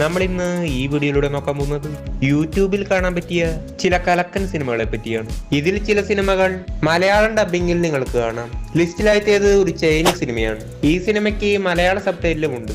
നമ്മൾ ഇന്ന് ഈ വീഡിയോയിലൂടെ നോക്കാൻ പോകുന്നത് യൂട്യൂബിൽ കാണാൻ പറ്റിയ ചില കലക്കൻ സിനിമകളെ പറ്റിയാണ്. ഇതിൽ ചില സിനിമകൾ മലയാളം ഡബിങ്ങിൽ നിങ്ങൾക്ക് കാണാം. ലിസ്റ്റിലായത് ഒരു ചൈനീസ് സിനിമയാണ്. ഈ സിനിമയ്ക്ക് മലയാള സബ്ടൈറ്റിലും ഉണ്ട്.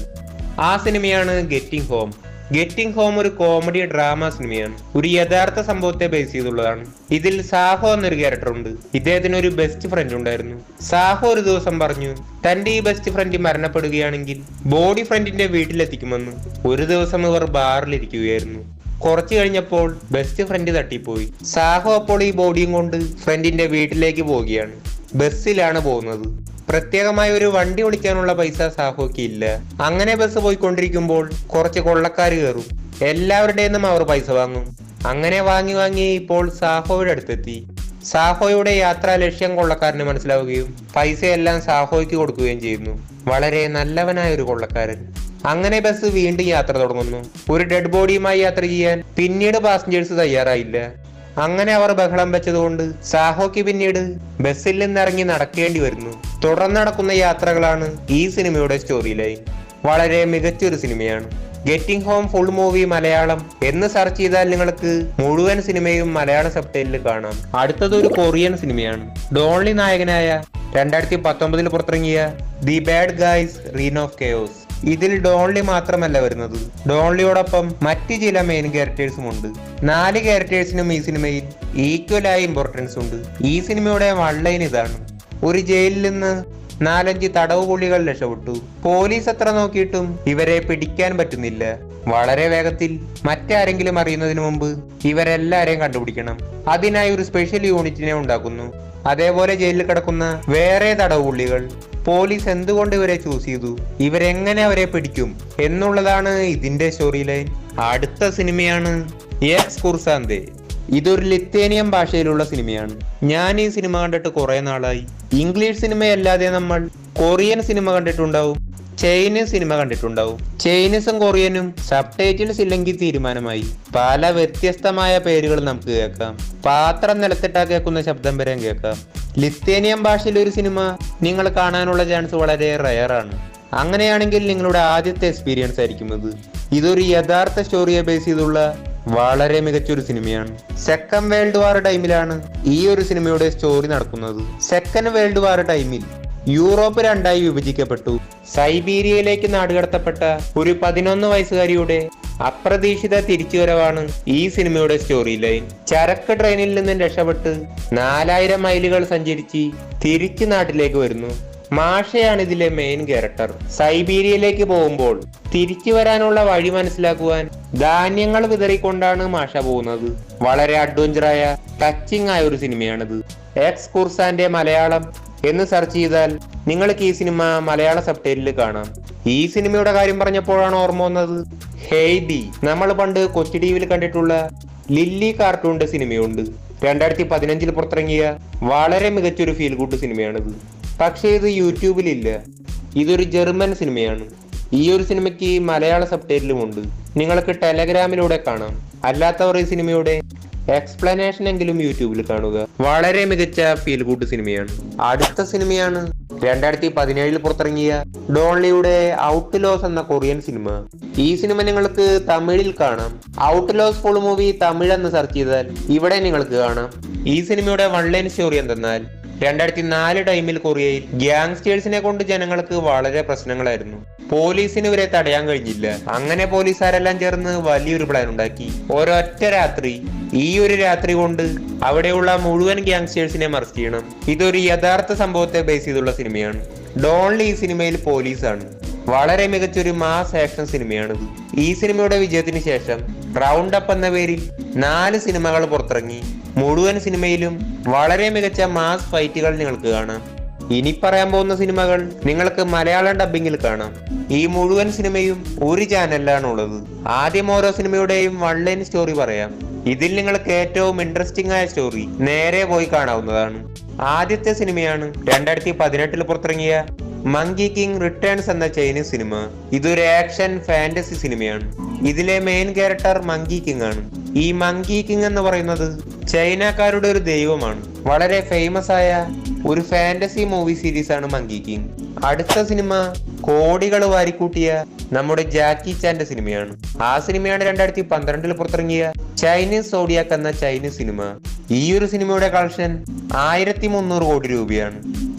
ആ സിനിമയാണ് ഗെറ്റിംഗ് ഹോം. ഗെറ്റിംഗ് ഹോം ഒരു കോമഡി ഡ്രാമ സിനിമയാണ്. ഒരു യഥാർത്ഥ സംഭവത്തെ ബേസ് ചെയ്തുള്ളതാണ്. ഇതിൽ സാഹോ എന്നൊരു ക്യാരക്ടർ ഉണ്ട്. ഇദ്ദേഹത്തിന് ഒരു ബെസ്റ്റ് ഫ്രണ്ട് ഉണ്ടായിരുന്നു. സാഹോ ഒരു ദിവസം പറഞ്ഞു തന്റെ ഈ ബെസ്റ്റ് ഫ്രണ്ട് മരണപ്പെടുകയാണെങ്കിൽ ബോഡി ഫ്രണ്ടിന്റെ വീട്ടിലെത്തിക്കുമെന്ന്. ഒരു ദിവസം ഇവർ ബാറിലിരിക്കുകയായിരുന്നു. കുറച്ചു കഴിഞ്ഞപ്പോൾ ബെസ്റ്റ് ഫ്രണ്ട് തട്ടിപ്പോയി. സാഹോ അപ്പോൾ ഈ ബോഡിയും കൊണ്ട് ഫ്രണ്ടിന്റെ വീട്ടിലേക്ക് പോവുകയാണ്. ബസ്സിലാണ് പോകുന്നത്. പ്രത്യേകമായ ഒരു വണ്ടി വിളിക്കാനുള്ള പൈസ സാഹോയ്ക്ക് ഇല്ല. അങ്ങനെ ബസ് പോയിക്കൊണ്ടിരിക്കുമ്പോൾ കുറച്ച് കൊള്ളക്കാർ കയറും. എല്ലാവരുടെയും അവർ പൈസ വാങ്ങും. അങ്ങനെ വാങ്ങി ഇപ്പോൾ സാഹോയുടെ അടുത്തെത്തി. സാഹോയുടെ യാത്രാ ലക്ഷ്യം കൊള്ളക്കാരന് മനസ്സിലാവുകയും പൈസയെല്ലാം സാഹോയ്ക്ക് കൊടുക്കുകയും ചെയ്യുന്നു. വളരെ നല്ലവനായ ഒരു കൊള്ളക്കാരൻ. അങ്ങനെ ബസ് വീണ്ടും യാത്ര തുടങ്ങുന്നു. ഒരു ഡെഡ് ബോഡിയുമായി യാത്ര ചെയ്യാൻ പിന്നീട് പാസഞ്ചേഴ്സ് തയ്യാറായില്ല. അങ്ങനെ അവർ ബഹളം വെച്ചതുകൊണ്ട് സാഹോയ്ക്ക് പിന്നീട് ബസ്സിൽ നിന്നിറങ്ങി നടക്കേണ്ടി വരുന്നു. തുടർന്ന് നടക്കുന്ന യാത്രകളാണ് ഈ സിനിമയുടെ സ്റ്റോറി ലൈൻ. വളരെ മികച്ചൊരു സിനിമയാണ്. Getting home full movie Malayalam എന്ന് സെർച്ച് ചെയ്താൽ നിങ്ങൾക്ക് മുഴുവൻ സിനിമയും മലയാള സബ്ടൈറ്റിൽ കാണാം. അടുത്തത് ഒരു കൊറിയൻ സിനിമയാണ്. ഡോൺലി നായകനായ 2019 പുറത്തിറങ്ങിയ the bad guys reign of chaos. ഇതിൽ ഡോൺലി മാത്രമല്ല വരുന്നത്. ഡോൺലിയോടൊപ്പം മറ്റ് ചില മെയിൻ ക്യാരക്ടേഴ്സും ഉണ്ട്. 4 ക്യാരക്ടേഴ്സിനും ഈ സിനിമയിൽ ഈക്വലായ ഇമ്പോർട്ടൻസ് ഉണ്ട്. ഈ സിനിമയുടെ വൺലൈൻ ഇതാണ്: ഒരു ജയിലിൽ നിന്ന് 4-5 തടവ് പുള്ളികൾ രക്ഷപ്പെട്ടു. പോലീസ് എത്ര നോക്കിയിട്ടും ഇവരെ പിടിക്കാൻ പറ്റുന്നില്ല. വളരെ വേഗത്തിൽ മറ്റാരെങ്കിലും അറിയുന്നതിന് മുമ്പ് ഇവരെല്ലാരെയും കണ്ടുപിടിക്കണം. അതിനായി ഒരു സ്പെഷ്യൽ യൂണിറ്റിനെ ഉണ്ടാക്കുന്നു. അതേപോലെ ജയിലിൽ കിടക്കുന്ന വേറെ തടവ് പുള്ളികൾ. പോലീസ് എന്തുകൊണ്ട് ഇവരെ ചൂസ് ചെയ്തു, ഇവരെങ്ങനെ അവരെ പിടിക്കും എന്നുള്ളതാണ് ഇതിന്റെ സ്റ്റോറി ലൈൻ. അടുത്ത സിനിമയാണ് എക്സ് കുർസാന്തേ. ഇതൊരു ലിത്വേനിയൻ ഭാഷയിലുള്ള സിനിമയാണ്. ഞാൻ ഈ സിനിമ കണ്ടിട്ട് കുറെ നാളായി. ഇംഗ്ലീഷ് സിനിമയല്ലാതെ നമ്മൾ കൊറിയൻ സിനിമ കണ്ടിട്ടുണ്ടാവും, ചൈനീസ് സിനിമ കണ്ടിട്ടുണ്ടാവും. ചൈനീസും കൊറിയനും സബ്ടൈറ്റിൽസ് ഇല്ലെങ്കിൽ തീരുമാനമായി. പല വ്യത്യസ്തമായ പേരുകൾ നമുക്ക് കേൾക്കാം. പാത്രം നിലത്തിട്ടാ കേൾക്കുന്ന ശബ്ദം വരെ കേൾക്കാം. ലിത്വേനിയൻ ഭാഷയിലെ ഒരു സിനിമ നിങ്ങൾ കാണാനുള്ള ചാൻസ് വളരെ റയറാണ്. അങ്ങനെയാണെങ്കിൽ നിങ്ങളുടെ ആദ്യത്തെ എക്സ്പീരിയൻസ് ആയിരിക്കും ഇത്. ഇതൊരു യഥാർത്ഥ സ്റ്റോറിയെ ബേസ് ചെയ്തുള്ള വളരെ മികച്ചൊരു സിനിമയാണ്. സെക്കൻഡ് വേൾഡ് വാർ ടൈമിലാണ് ഈ ഒരു സിനിമയുടെ സ്റ്റോറി നടക്കുന്നത്. സെക്കൻഡ് വേൾഡ് വാർ ടൈമിൽ യൂറോപ്പ് 2ആയി വിഭജിക്കപ്പെട്ടു. സൈബീരിയയിലേക്ക് നാടുകടത്തപ്പെട്ട ഒരു 11 വയസ്സുകാരിയുടെ അപ്രതീക്ഷിത തിരിച്ചുവരവാണ് ഈ സിനിമയുടെ സ്റ്റോറി ലൈൻ. ചരക്ക് ട്രെയിനിൽ നിന്നും രക്ഷപ്പെട്ട് 4000 മൈലുകൾ സഞ്ചരിച്ച് തിരിച്ചു നാട്ടിലേക്ക് വരുന്നു. മാഷയാണ് ഇതിലെ മെയിൻ ക്യാരക്ടർ. സൈബീരിയയിലേക്ക് പോകുമ്പോൾ തിരിച്ചു വരാനുള്ള വഴി മനസ്സിലാക്കുവാൻ ധാന്യങ്ങൾ വിതറിക്കൊണ്ടാണ് മാഷ പോകുന്നത്. വളരെ അഡ്വഞ്ചറായ ടച്ചിങ് ആയ ഒരു സിനിമയാണിത്. എക്സ് കുർസാന്റെ മലയാളം എന്ന് സെർച്ച് ചെയ്താൽ നിങ്ങൾക്ക് ഈ സിനിമ മലയാള സബ്ടൈറ്റിൽ കാണാം. ഈ സിനിമയുടെ കാര്യം പറഞ്ഞപ്പോഴാണ് ഓർമ്മ വന്നത് ഹെയ്ഡി. നമ്മൾ പണ്ട് കൊച്ചി ടിവിയിൽ കണ്ടിട്ടുള്ള ലില്ലി കാർട്ടൂണിന്റെ സിനിമയുണ്ട്. 2015 പുറത്തിറങ്ങിയ വളരെ മികച്ചൊരു ഫീൽ ഗുഡ് സിനിമയാണിത്. പക്ഷേ ഇത് യൂട്യൂബിലില്ല. ഇതൊരു ജർമ്മൻ സിനിമയാണ്. ഈ ഒരു സിനിമയ്ക്ക് മലയാള സബ്ടൈറ്റിലും ഉണ്ട്. നിങ്ങൾക്ക് ടെലഗ്രാമിലൂടെ കാണാം. അല്ലാത്തവർ ഈ സിനിമയുടെ എക്സ്പ്ലനേഷൻ എങ്കിലും യൂട്യൂബിൽ കാണുക. വളരെ മികച്ച ഫീൽ ഗുഡ് സിനിമയാണ്. അടുത്ത സിനിമയാണ് 2017 പുറത്തിറങ്ങിയ ഡോൺലിയുടെ ഔട്ട്ലോസ് എന്ന കൊറിയൻ സിനിമ. ഈ സിനിമ നിങ്ങൾക്ക് തമിഴിൽ കാണാം. ഔട്ട്ലോസ് ഫുൾ മൂവി തമിഴ് എന്ന് സെർച്ച് ചെയ്താൽ ഇവിടെ നിങ്ങൾക്ക് കാണാം. ഈ സിനിമയുടെ വൺലൈൻ സ്റ്റോറി എന്തെന്നാൽ 2004 ടൈമിൽ കൊറിയയിൽ ഗ്യാങ്സ്റ്റേഴ്സിനെ കൊണ്ട് ജനങ്ങൾക്ക് വളരെ പ്രശ്നങ്ങളായിരുന്നു. പോലീസിന് ഇവരെ തടയാൻ കഴിഞ്ഞില്ല. അങ്ങനെ പോലീസുകാരെല്ലാം ചേർന്ന് വലിയൊരു പ്ലാൻ ഉണ്ടാക്കി. ഒരൊറ്റ രാത്രി, ഈ ഒരു രാത്രി കൊണ്ട് അവിടെയുള്ള മുഴുവൻ ഗ്യാങ്സ്റ്റേഴ്സിനെ അറസ്റ്റ് ചെയ്യണം. ഇതൊരു യഥാർത്ഥ സംഭവത്തെ ബേസ് ചെയ്തുള്ള സിനിമയാണ്. ഡോൺലി ഈ സിനിമയിൽ പോലീസാണ്. വളരെ മികച്ചൊരു മാസ് ആക്ഷൻ സിനിമയാണിത്. ഈ സിനിമയുടെ വിജയത്തിന് ശേഷം റൗണ്ട് അപ്പ് എന്ന പേരിൽ 4 സിനിമകൾ പുറത്തിറങ്ങി. മുഴുവൻ സിനിമയിലും വളരെ മികച്ച മാസ് ഫൈറ്റുകൾ നിങ്ങൾക്ക് കാണാം. ഇനി പറയാൻ പോകുന്ന സിനിമകൾ നിങ്ങൾക്ക് മലയാളം ഡബിങ്ങിൽ കാണാം. ഈ മുഴുവൻ സിനിമയും ഒരു ചാനലിലാണ് ഉള്ളത്. ആദ്യം ഓരോ സിനിമയുടെയും വൺലൈൻ സ്റ്റോറി പറയാം. ഇതിൽ നിങ്ങൾക്ക് ഏറ്റവും ഇൻട്രസ്റ്റിംഗ് ആയ സ്റ്റോറി നേരെ പോയി കാണാവുന്നതാണ്. ആദ്യത്തെ സിനിമയാണ് 2018 പുറത്തിറങ്ങിയ മങ്കി കിങ് റിട്ടേൺസ് എന്ന ചൈനീസ് സിനിമ. ഇതൊരു ആക്ഷൻ ഫാന്റസി സിനിമയാണ്. ഇതിലെ മെയിൻ ക്യാരക്ടർ മങ്കി കിങ് ആണ്. ഈ മങ്കി കിങ് എന്ന് പറയുന്നത് ചൈനക്കാരുടെ ഒരു ദൈവമാണ്. വളരെ ഫേമസ് ആയ ഒരു ഫാന്റസി മൂവി സീരീസ് ആണ് മങ്കി കിങ്. അടുത്ത സിനിമ കോടികൾ വാരിക്കൂട്ടിയ നമ്മുടെ ജാക്കി ചാന്റെ സിനിമയാണ്. ആ സിനിമയാണ് 2012 പുറത്തിറങ്ങിയ ചൈനീസ് സോഡിയാക് എന്ന ചൈനീസ് സിനിമ. ഈ ഒരു സിനിമയുടെ കളക്ഷൻ 1300 കോടി രൂപയാണ്.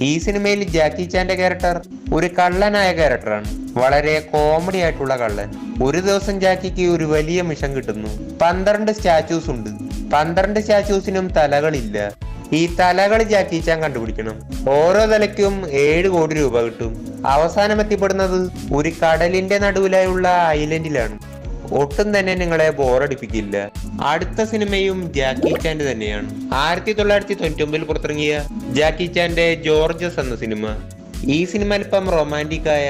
ഈ സിനിമയിൽ ജാക്കി ചാന്റെ ക്യാരക്ടർ ഒരു കള്ളനായ ക്യാരക്ടറാണ്. വളരെ കോമഡി ആയിട്ടുള്ള കള്ളൻ. ഒരു ദിവസം ജാക്കിക്ക് ഒരു വലിയ മിഷൻ കിട്ടുന്നു. 12 സ്റ്റാച്യൂസ് ഉണ്ട്. 12 സ്റ്റാച്യൂസിനും തലകളില്ല. ഈ തലകൾ ജാക്കി ചാൻ കണ്ടുപിടിക്കണം. ഓരോ തലയ്ക്കും 7 കോടി രൂപ കിട്ടും. അവസാനം എത്തിപ്പെടുന്നത് ഒരു കടലിന്റെ നടുവിലായുള്ള ഐലൻഡിലാണ്. ഒട്ടും തന്നെ നിങ്ങളെ ബോറടിപ്പിക്കില്ല. അടുത്ത സിനിമയും ജാക്കി ചാന്റെ തന്നെയാണ്. 1999 പുറത്തിറങ്ങിയ ജാക്കി ചാന്റെ ജോർജസ് എന്ന സിനിമ. ഈ സിനിമ അല്പം റൊമാൻറ്റിക് ആയ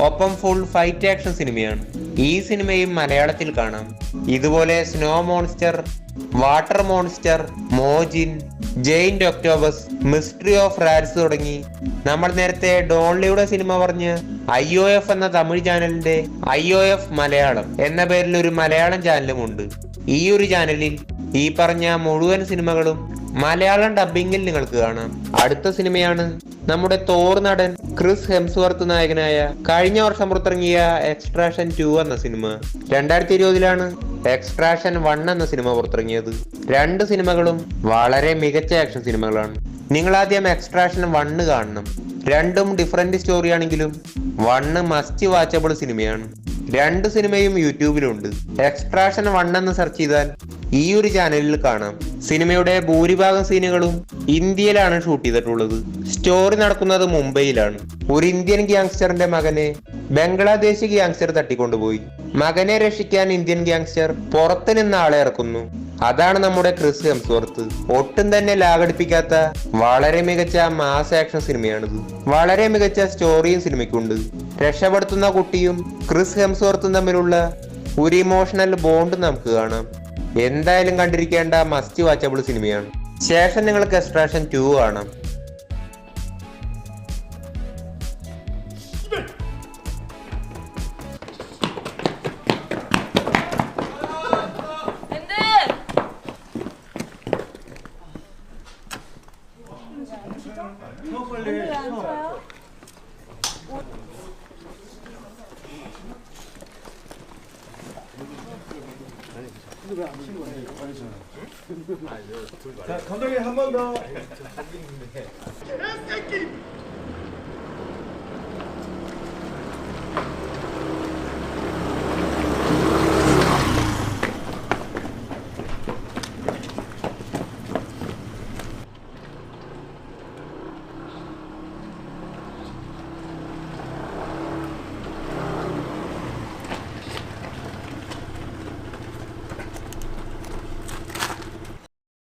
ഒപ്പം ഫുൾ ഫൈറ്റ് ആക്ഷൻ സിനിമയാണ്. ഈ സിനിമയും മലയാളത്തിൽ കാണാം. ഇതുപോലെ snow monster, water monster, Mojin, giant octopus, mystery of rats തുടങ്ങി നമ്മൾ നേരത്തെ ഡോൺലിയുടെ സിനിമ പറഞ്ഞ് IOF എന്ന തമിഴ് ചാനലിന്റെ IOF മലയാളം എന്ന പേരിൽ ഒരു മലയാളം ചാനലും ഉണ്ട്. ഈ ഒരു ചാനലിൽ ഈ പറഞ്ഞ മുഴുവൻ സിനിമകളും മലയാളം ഡബ്ബിങ്ങിൽ നിങ്ങൾക്ക് കാണാം. അടുത്ത സിനിമയാണ് നമ്മുടെ തോർ നടൻ ക്രിസ് ഹെംസ്വർത്ത് നായകനായ കഴിഞ്ഞ വർഷം പുറത്തിറങ്ങിയ എക്സ്ട്രാക്ഷൻ 2 എന്ന സിനിമ. 2020 എക്സ്ട്രാക്ഷൻ 1 എന്ന സിനിമ പുറത്തിറങ്ങിയത്. 2 സിനിമകളും വളരെ മികച്ച ആക്ഷൻ സിനിമകളാണ്. നിങ്ങൾ ആദ്യം എക്സ്ട്രാക്ഷൻ 1 കാണണം. 2ഉം ഡിഫറെന്റ് സ്റ്റോറി ആണെങ്കിലും 1 മസ്റ്റ് വാച്ചബിൾ സിനിമയാണ്. 2 സിനിമയും യൂട്യൂബിലുണ്ട്. എക്സ്ട്രാക്ഷൻ 1 എന്ന് സെർച്ച് ചെയ്താൽ ഈ ഒരു ചാനലിൽ കാണാം. സിനിമയുടെ ഭൂരിഭാഗം സീനുകളും ഇന്ത്യയിലാണ് ഷൂട്ട് ചെയ്തിട്ടുള്ളത്. സ്റ്റോറി നടക്കുന്നത് മുംബൈയിലാണ്. ഒരു ഇന്ത്യൻ ഗ്യാങ്സ്റ്ററിന്റെ മകനെ ബംഗ്ലാദേശി ഗ്യാങ്സ്റ്റർ തട്ടിക്കൊണ്ടുപോയി. മകനെ രക്ഷിക്കാൻ ഇന്ത്യൻ ഗ്യാങ്സ്റ്റർ പുറത്തു നിന്ന് ആളെ ഇറക്കുന്നു. അതാണ് നമ്മുടെ ക്രിസ് ഹെംസ്വർത്ത്. ഒട്ടും തന്നെ ലാഗടിപ്പിക്കാത്ത വളരെ മികച്ച മാസ് ആക്ഷൻ സിനിമയാണിത്. വളരെ മികച്ച സ്റ്റോറിയും സിനിമയ്ക്കുണ്ട്. രക്ഷപ്പെടുത്തുന്ന കുട്ടിയും ക്രിസ് ഹെംസ്വർത്തും തമ്മിലുള്ള ഒരു ഇമോഷണൽ ബോണ്ട് നമുക്ക് കാണാം. എന്തായാലും കണ്ടിരിക്കേണ്ട മസ്റ്റ് വാച്ചബിൾ സിനിമയാണ്. ശേഷം നിങ്ങൾക്ക് എക്സ്ട്രാക്ഷൻ 2 കാണാം. 자, 감독님 한 번 더.